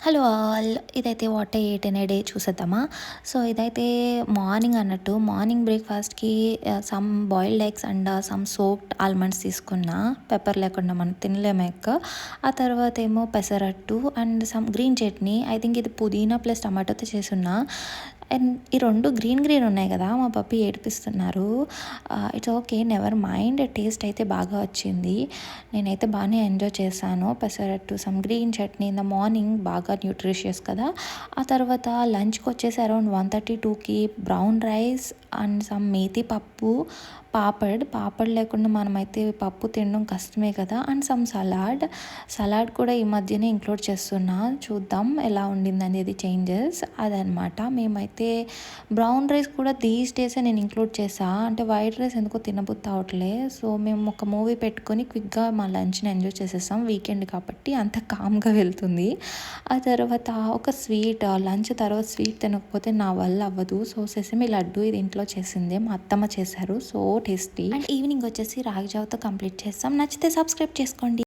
Hello all ఇదైతే what I ate in a day చూసేద్దామా. So ఇదైతే మార్నింగ్ అన్నట్టు మార్నింగ్ బ్రేక్ఫాస్ట్కి some boiled eggs and some soaked almonds తీసుకున్నా. పెప్పర్ లేకుండా మనం తినలేము ఎగ్. ఆ తర్వాత ఏమో pesarattu and some green chutney. I think ఇది పుదీనా ప్లస్ టమాటోతో చేసున్నా. అండ్ ఈ రెండు గ్రీన్ గ్రీన్ ఉన్నాయి కదా, మా పప్పి ఏడిపిస్తున్నారు. It's okay, never mind. Taste అయితే బాగా వచ్చింది. నేనైతే బాగానే ఎంజాయ్ చేశాను. Pesarattu some green chutney in the morning బాగా న్యూట్రిషియస్ కదా. ఆ తర్వాత లంచ్కి వచ్చేసి అరౌండ్ 1:32కి brown rice and some methi pappu, papad లేకుండా మనమైతే పప్పు తినడం కష్టమే కదా. అండ్ సమ్ సలాడ్ కూడా ఈ మధ్యనే ఇంక్లూడ్ చేస్తున్నా. చూద్దాం ఎలా ఉండింది అనేది చేంజెస్ అదనమాట. మేమైతే బ్రౌన్ రైస్ కూడా దీస్ డేసే నేను ఇంక్లూడ్ చేసా. అంటే వైట్ రైస్ ఎందుకో తినబుద్ధి అవట్లే. సో మేము ఒక మూవీ పెట్టుకొని క్విక్గా మా లంచ్ని ఎంజాయ్ చేసేస్తాం. వీకెండ్ కాబట్టి అంత కామ్గా వెళ్తుంది. ఆ తర్వాత ఒక స్వీట్, లంచ్ తర్వాత స్వీట్ తినకపోతే నా వల్ల అవ్వదు. సో సెసమి లడ్డు ఇది ఇంట్లో చేసిందే, మా అత్తమ్మ చేశారు. So tasty. అండ్ ఈవినింగ్ వచ్చేసి రాగి జావతో కంప్లీట్ చేస్తాం. నచ్చితే సబ్స్క్రైబ్ చేసుకోండి.